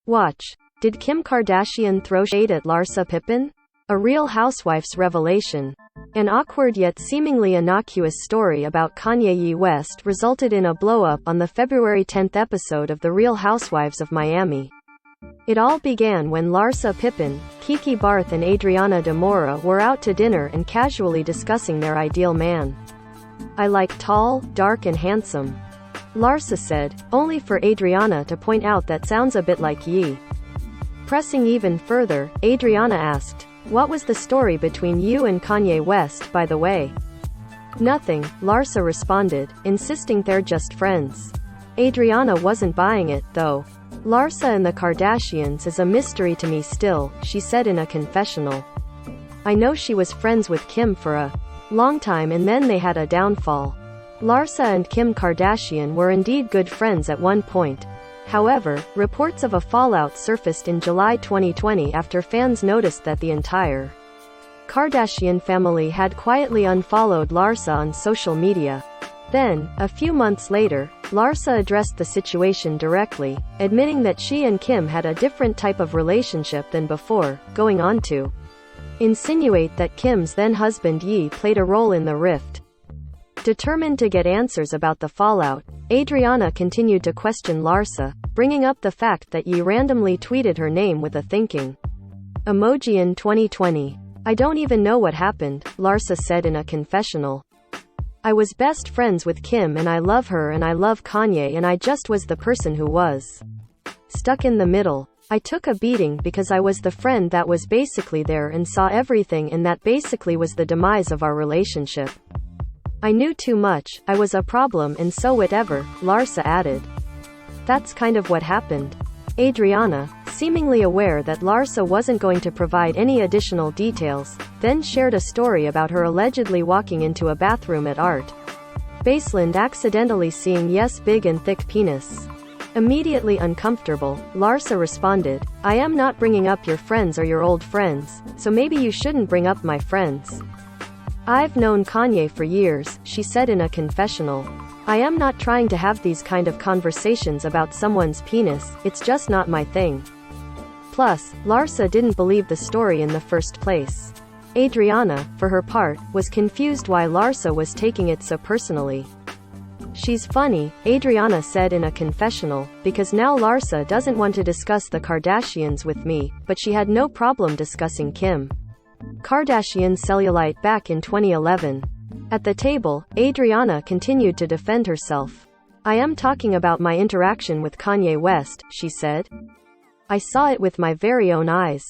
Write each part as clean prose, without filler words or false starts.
Watch. Did Kim Kardashian throw shade at Larsa Pippen? A Real Housewife's revelation. An awkward yet seemingly innocuous story about Kanye West resulted in a blow-up on the February 10 episode of The Real Housewives of Miami. It all began when Larsa Pippen, Keke Barth and Adriana Demora were out to dinner and casually discussing their ideal man. "I like tall, dark and handsome," Larsa said, only for Adriana to point out that sounds a bit like Ye. Pressing even further, Adriana asked, "What was the story between you and Kanye West, by the way?" "Nothing," Larsa responded, insisting they're just friends. Adriana wasn't buying it, though. "Larsa and the Kardashians is a mystery to me still," she said in a confessional. "I know she was friends with Kim for a long time and then they had a downfall." Larsa and Kim Kardashian were indeed good friends at one point. However, reports of a fallout surfaced in July 2020 after fans noticed that the entire Kardashian family had quietly unfollowed Larsa on social media. Then, a few months later, Larsa addressed the situation directly, admitting that she and Kim had a different type of relationship than before, going on to insinuate that Kim's then-husband Ye played a role in the rift. Determined to get answers about the fallout, Adriana continued to question Larsa, bringing up the fact that Ye randomly tweeted her name with a thinking emoji in 2020. "I don't even know what happened," Larsa said in a confessional. "I was best friends with Kim and I love her and I love Kanye and I just was the person who was stuck in the middle. I took a beating because I was the friend that was basically there and saw everything and that basically was the demise of our relationship. I knew too much, I was a problem and so whatever," Larsa added. "That's kind of what happened." Adriana, seemingly aware that Larsa wasn't going to provide any additional details, then shared a story about her allegedly walking into a bathroom at Art Baseland accidentally seeing Ye's big and thick penis. Immediately uncomfortable, Larsa responded, "I am not bringing up your friends or your old friends, so maybe you shouldn't bring up my friends. I've known Kanye for years," she said in a confessional. "I am not trying to have these kind of conversations about someone's penis, it's just not my thing." Plus, Larsa didn't believe the story in the first place. Adriana, for her part, was confused why Larsa was taking it so personally. "She's funny," Adriana said in a confessional, "because now Larsa doesn't want to discuss the Kardashians with me, but she had no problem discussing Kim Kardashian's cellulite back in 2011. At the table, Adriana continued to defend herself. "I am talking about my interaction with Kanye West," she said. "I saw it with my very own eyes.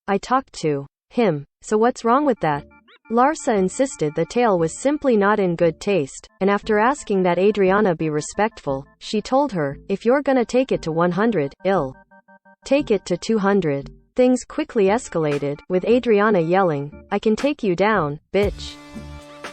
I talked to him. So what's wrong with that?" Larsa insisted the tale was simply not in good taste, and after asking that Adriana be respectful, she told her, "If you're gonna take it to 100, I'll take it to 200. Things quickly escalated, with Adriana yelling, "I can take you down, bitch.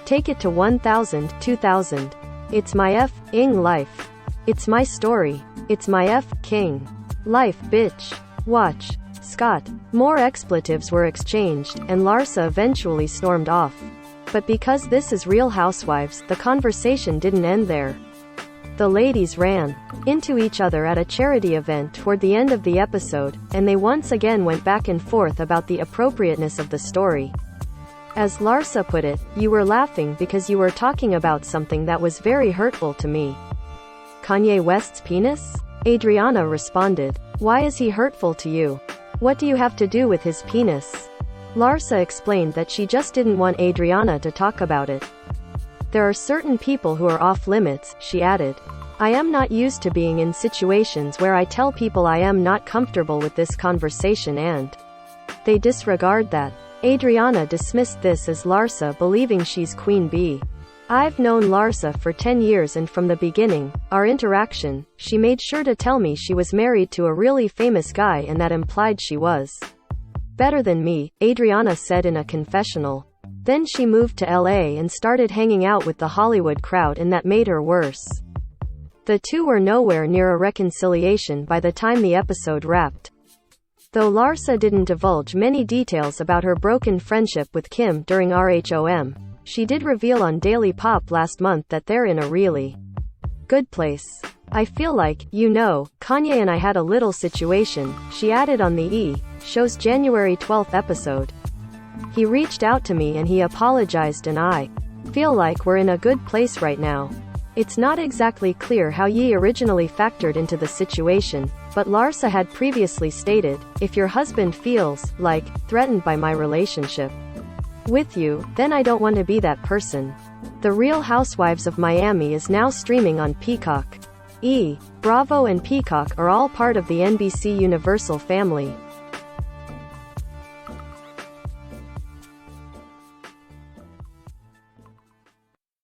Take it to 1,000, 2,000. It's my f***ing life. It's my story. It's my f***ing life, bitch. Watch." Scott. More expletives were exchanged, and Larsa eventually stormed off. But because this is Real Housewives, the conversation didn't end there. The ladies ran into each other at a charity event toward the end of the episode, and they once again went back and forth about the appropriateness of the story. As Larsa put it, "You were laughing because you were talking about something that was very hurtful to me." "Kanye West's penis?" Adriana responded. "Why is he hurtful to you? What do you have to do with his penis?" Larsa explained that she just didn't want Adriana to talk about it. "There are certain people who are off limits," she added. "I am not used to being in situations where I tell people I am not comfortable with this conversation and they disregard that." Adriana dismissed this as Larsa believing she's Queen Bee. "I've known Larsa for 10 years and from the beginning, our interaction, she made sure to tell me she was married to a really famous guy and that implied she was better than me," Adriana said in a confessional. Then she moved to LA and started hanging out with the Hollywood crowd and that made her worse. The two were nowhere near a reconciliation by the time the episode wrapped. Though Larsa didn't divulge many details about her broken friendship with Kim during RHOM, she did reveal on Daily Pop last month that they're in a really good place. I feel like, Kanye and I had a little situation, she added on the show's January 12th episode. He reached out to me and he apologized and I feel like we're in a good place right now. It's not exactly clear how Ye originally factored into the situation, but Larsa had previously stated, if your husband feels, like, threatened by my relationship with you, then I don't want to be that person. The Real Housewives of Miami is now streaming on Peacock. Bravo and Peacock are all part of the NBC Universal family.